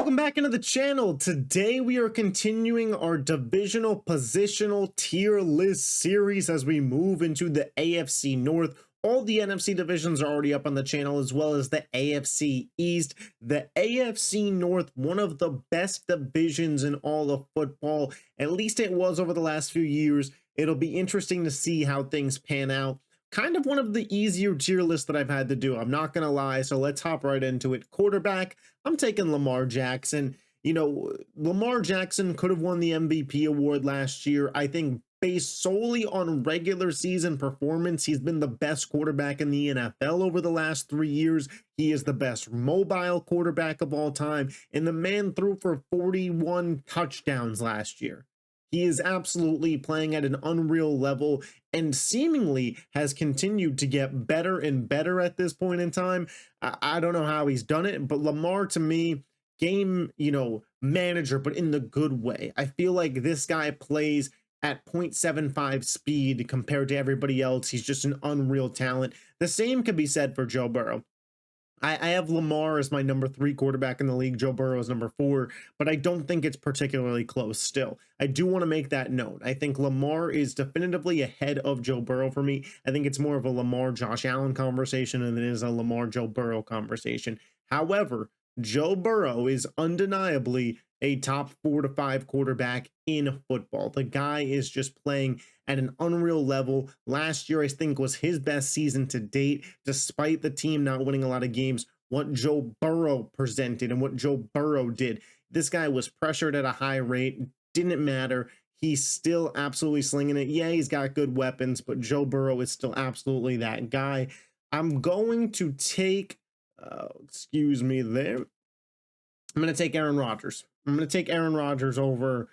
Welcome back into the channel. Today we are continuing our divisional positional tier list series as we move into the AFC North. All the NFC divisions are already up on the channel, as well as the AFC East. The AFC North, one of the best divisions in all of football. At least it was over the last few years. It'll be interesting to see how things pan out. Kind of one of the easier tier lists that I've had to do, I'm not gonna lie. So let's hop right into it. Quarterback, I'm taking Lamar Jackson. You know, Lamar Jackson could have won the MVP award last year. I think based solely on regular season performance, he's been the best quarterback in the NFL over the last 3 years. He is the best mobile quarterback of all time, and the man threw for 41 touchdowns last year. He is absolutely playing at an unreal level and seemingly has continued to get better and better at this point in time. I don't know how he's done it, but Lamar, to me, game, manager, but in the good way. I feel like this guy plays at 0.75 speed compared to everybody else. He's just an unreal talent. The same could be said for Joe Burrow. I have Lamar as my number 3 quarterback in the league. Joe Burrow is number 4, but I don't think it's particularly close still. I do want to make that known. I think Lamar is definitively ahead of Joe Burrow for me. I think it's more of a Lamar Josh Allen conversation than it is a Lamar Joe Burrow conversation. However, Joe Burrow is undeniably a top 4 to 5 quarterback in football. The guy is just playing at an unreal level. Last year, I think, was his best season to date, despite the team not winning a lot of games. What Joe Burrow presented and what Joe Burrow did, this guy was pressured at a high rate, didn't matter. He's still absolutely slinging it. Yeah, he's got good weapons, but Joe Burrow is still absolutely that guy. I'm going to take, excuse me there. I'm going to take Aaron Rodgers. I'm going to take Aaron Rodgers over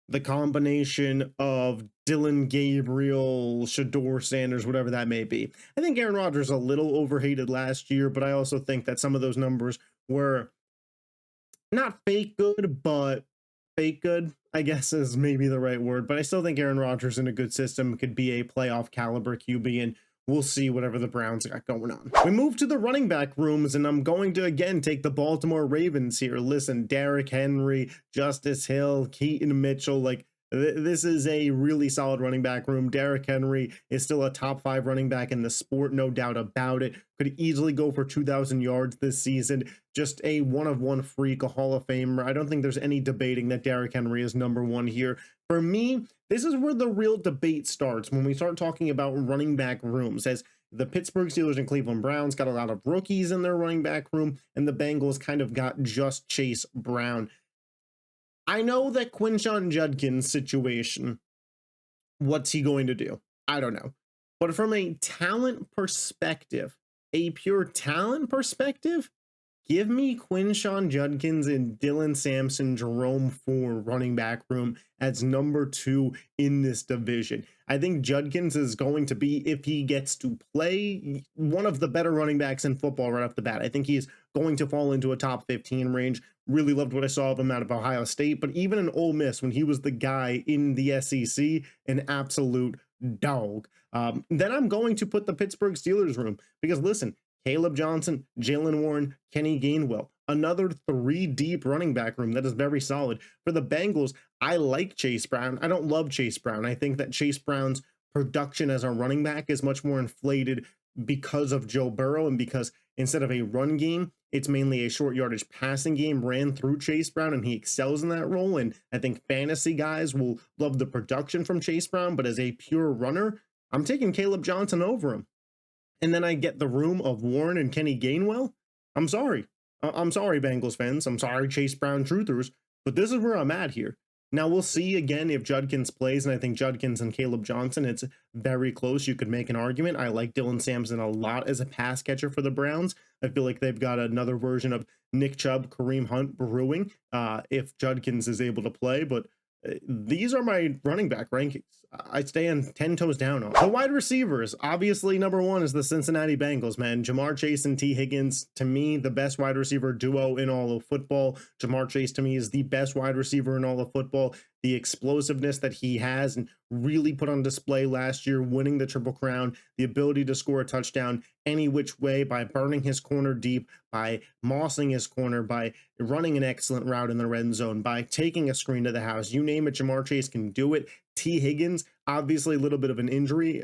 the combination of Dylan Gabriel, Shador Sanders, whatever that may be. I think Aaron Rodgers a little overhated last year, but I also think that some of those numbers were not fake good, but fake good, I guess is maybe the right word. But I still think Aaron Rodgers in a good system could be a playoff caliber QB, and we'll see whatever the Browns got going on. We move to the running back rooms, and I'm going to again take the Baltimore Ravens here. Listen, Derrick Henry, Justice Hill, Keaton Mitchell, like this is a really solid running back room. Derrick Henry is still a top 5 running back in the sport, no doubt about it. Could easily go for 2,000 yards this season. Just a one-of-one freak, a Hall of Famer. I don't think there's any debating that Derrick Henry is number 1 here. For me, this is where the real debate starts when we start talking about running back rooms, as the Pittsburgh Steelers and Cleveland Browns got a lot of rookies in their running back room, and the Bengals kind of got just Chase Brown. I know that Quinshon Judkins situation, what's he going to do? I don't know. But from a talent perspective, a pure talent perspective, give me Quinshon Judkins and Dylan Sampson, Jerome Ford running back room as number 2 in this division. I think Judkins is going to be, if he gets to play, one of the better running backs in football right off the bat. I think he's going to fall into a top 15 range. Really loved what I saw of him out of Ohio State, but even in Ole Miss, when he was the guy in the SEC, an absolute dog. Then I'm going to put the Pittsburgh Steelers room, because listen, Caleb Johnson, Jalen Warren, Kenny Gainwell, another 3 deep running back room that is very solid. For the Bengals, I like Chase Brown. I don't love Chase Brown. I think that Chase Brown's production as a running back is much more inflated because of Joe Burrow, and because instead of a run game, it's mainly a short yardage passing game ran through Chase Brown, and he excels in that role. And I think fantasy guys will love the production from Chase Brown, but as a pure runner, I'm taking Caleb Johnson over him. And then I get the room of Warren and Kenny Gainwell. I'm sorry. I'm sorry, Bengals fans. I'm sorry, Chase Brown truthers, but this is where I'm at here. Now, we'll see again if Judkins plays, and I think Judkins and Caleb Johnson, it's very close. You could make an argument. I like Dylan Sampson a lot as a pass catcher for the Browns. I feel like they've got another version of Nick Chubb, Kareem Hunt brewing if Judkins is able to play, but these are my running back rankings. I stand 10 toes down on the wide receivers. Obviously, number 1 is the Cincinnati Bengals, man. Jamar Chase and T. Higgins, to me, the best wide receiver duo in all of football. Jamar Chase, to me, is the best wide receiver in all of football. The explosiveness that he has and really put on display last year, winning the Triple Crown, the ability to score a touchdown any which way by burning his corner deep, by mossing his corner, by running an excellent route in the red zone, by taking a screen to the house. You name it, Jamar Chase can do it. T. Higgins, obviously a little bit of an injury,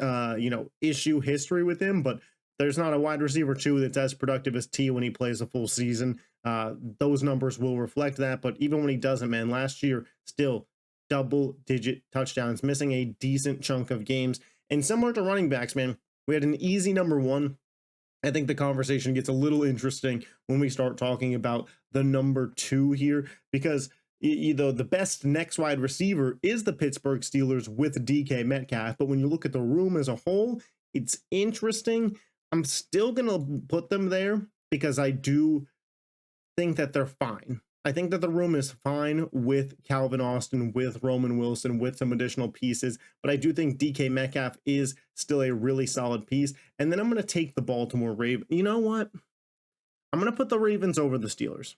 issue history with him, but there's not a wide receiver two that's as productive as T when he plays a full season. Those numbers will reflect that, but even when he doesn't, man, last year still double-digit touchdowns, missing a decent chunk of games. And similar to running backs, man, we had an easy number one. I think the conversation gets a little interesting when we start talking about the number two here, because the best next wide receiver is the Pittsburgh Steelers with DK Metcalf. But when you look at the room as a whole, it's interesting. I'm still going to put them there because I do think that they're fine. I think that the room is fine with Calvin Austin, with Roman Wilson, with some additional pieces, but I do think DK Metcalf is still a really solid piece. And then I'm going to take the Baltimore Ravens. You know what? I'm going to put the Ravens over the Steelers.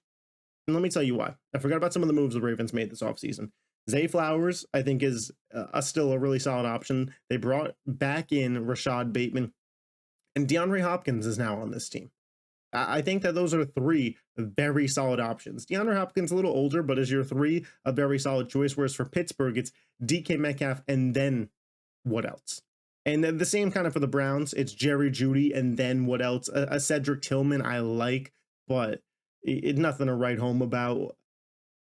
And let me tell you why. I forgot about some of the moves the Ravens made this offseason. Zay Flowers, I think, is still a really solid option. They brought back in Rashad Bateman, and DeAndre Hopkins is now on this team. I think that those are three very solid options. DeAndre Hopkins a little older, but as your three, a very solid choice. Whereas for Pittsburgh, it's DK Metcalf and then what else? And then the same kind of for the Browns. It's Jerry Jeudy and then what else? A Cedric Tillman I like, but it's nothing to write home about.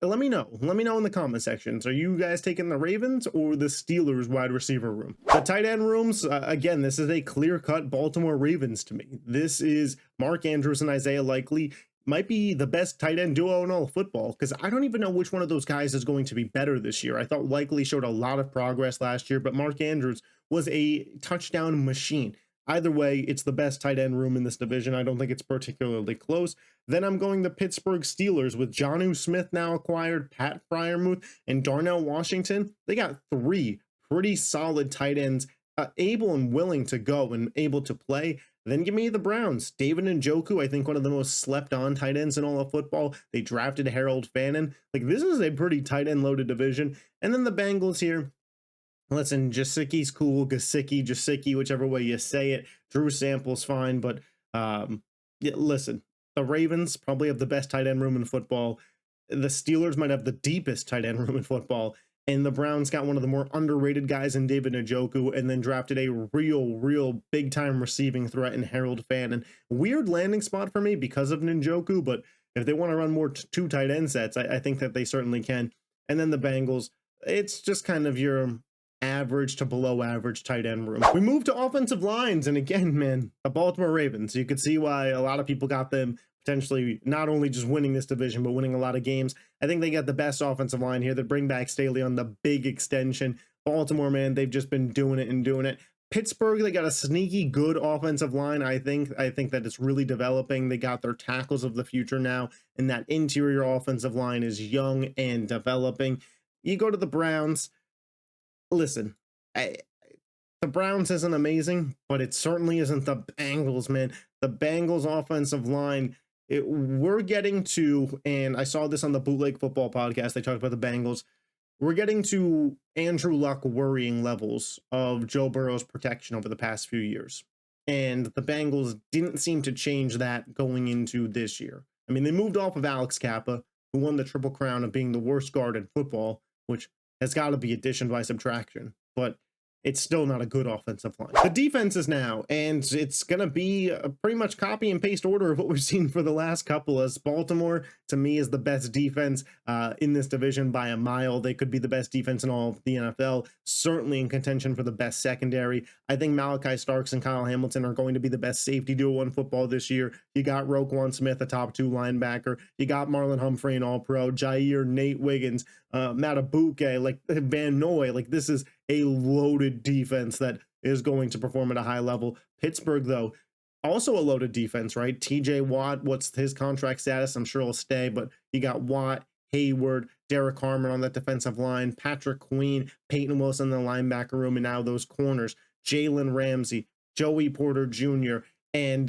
Let me know. Let me know in the comment sections. Are you guys taking the Ravens or the Steelers wide receiver room? The tight end rooms, again, this is a clear-cut Baltimore Ravens to me. This is Mark Andrews and Isaiah Likely. Might be the best tight end duo in all of football, because I don't even know which one of those guys is going to be better this year. I thought Likely showed a lot of progress last year, but Mark Andrews was a touchdown machine. Either way, it's the best tight end room in this division. I don't think it's particularly close. Then I'm going the Pittsburgh Steelers with Jonnu Smith now acquired, Pat Freiermuth, and Darnell Washington. They got three pretty solid tight ends, able and willing to go and able to play. Then give me the Browns. David Njoku, I think one of the most slept on tight ends in all of football. They drafted Harold Fannin. Like, this is a pretty tight end loaded division. And then the Bengals here. Listen, Jasicki's cool, Jasicki, whichever way you say it. Drew Sample's fine, but listen, the Ravens probably have the best tight end room in football. The Steelers might have the deepest tight end room in football, and the Browns got one of the more underrated guys in David Njoku, and then drafted a real big-time receiving threat in Harold Fannin. Weird landing spot for me because of Njoku, but if they want to run more two tight end sets, I think that they certainly can. And then the Bengals, it's just kind of your average to below average tight end room. We move to offensive lines, and again, man, the Baltimore Ravens. You could see why a lot of people got them potentially not only just winning this division, but winning a lot of games. I think they got the best offensive line here. They bring back Staley on the big extension. Baltimore, man, they've just been doing it. Pittsburgh, they got a sneaky good offensive line. I think that it's really developing. They got their tackles of the future now, and that interior offensive line is young and developing. You go to the Browns. Listen, the Browns isn't amazing, but it certainly isn't the Bengals, man. The Bengals offensive line, we're getting to, and I saw this on the Bootleg Football podcast, they talked about the Bengals, we're getting to Andrew Luck worrying levels of Joe Burrow's protection over the past few years. And the Bengals didn't seem to change that going into this year. I mean, they moved off of Alex Kappa, who won the Triple Crown of being the worst guard in football, which has got to be addition by subtraction, but it's still not a good offensive line. The defense is now, and it's going to be a pretty much copy and paste order of what we've seen for the last couple, as Baltimore, to me, is the best defense in this division by a mile. They could be the best defense in all of the NFL, certainly in contention for the best secondary. I think Malachi Starks and Kyle Hamilton are going to be the best safety duo in football this year. You got Roquan Smith, a top 2 linebacker. You got Marlon Humphrey, an all-pro. Jair, Nate Wiggins, Matabuke, like Van Noy. Like, this is a loaded defense that is going to perform at a high level. Pittsburgh, though, also a loaded defense, right? TJ Watt, what's his contract status? I'm sure he'll stay, but you got Watt, Hayward, Derek Harmon on that defensive line, Patrick Queen, Peyton Wilson in the linebacker room, and now those corners, Jalen Ramsey, Joey Porter Jr., and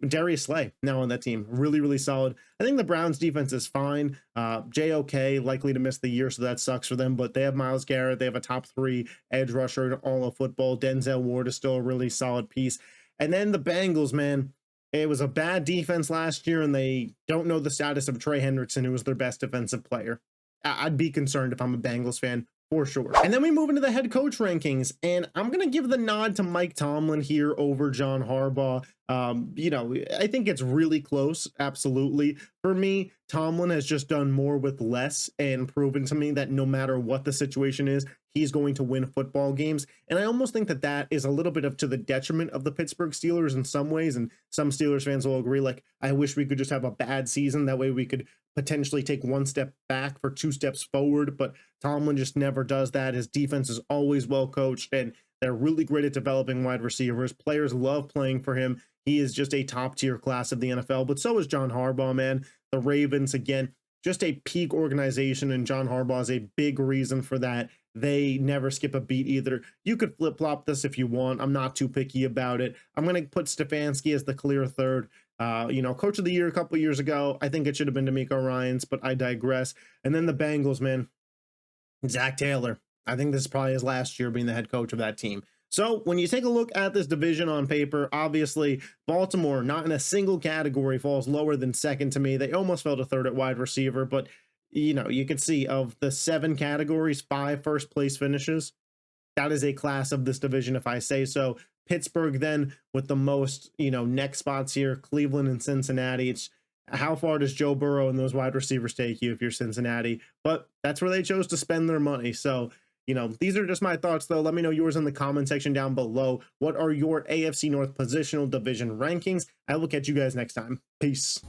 Darius Slay now on that team. Really solid. I think the Browns defense is fine. JOK likely to miss the year, so that sucks for them, but they have Myles Garrett. They have a top 3 edge rusher in all of football. Denzel Ward is still a really solid piece. And then the Bengals, man, it was a bad defense last year, and they don't know the status of Trey Hendrickson, who was their best defensive player. I'd be concerned if I'm a Bengals fan, for sure. And then we move into the head coach rankings, and I'm going to give the nod to Mike Tomlin here over John Harbaugh. I think it's really close, absolutely. For me, Tomlin has just done more with less and proven to me that no matter what the situation is, he's going to win football games. And I almost think that that is a little bit of to the detriment of the Pittsburgh Steelers in some ways. And some Steelers fans will agree, like, I wish we could just have a bad season. That way we could potentially take one step back for two steps forward. But Tomlin just never does that. His defense is always well coached, and they're really great at developing wide receivers. Players love playing for him. He is just a top tier class of the NFL, but so is John Harbaugh, man. The Ravens, again, just a peak organization, and John Harbaugh is a big reason for that. They never skip a beat either. You could flip flop this if you want. I'm not too picky about it. I'm going to put Stefanski as the clear third. Coach of the year a couple years ago. I think it should have been D'Amico Ryans, but I digress. And then the Bengals, man, Zach Taylor. I think this is probably his last year being the head coach of that team. So when you take a look at this division on paper, obviously Baltimore, not in a single category, falls lower than second to me. They almost fell to third at wide receiver, but you can see of the 7 categories, 5 first place finishes. That is a class of this division, if I say so. Pittsburgh then with the most, next spots here, Cleveland and Cincinnati. It's how far does Joe Burrow and those wide receivers take you if you're Cincinnati? But that's where they chose to spend their money. So, these are just my thoughts, though. Let me know yours in the comment section down below. What are your AFC North positional division rankings? I will catch you guys next time. Peace.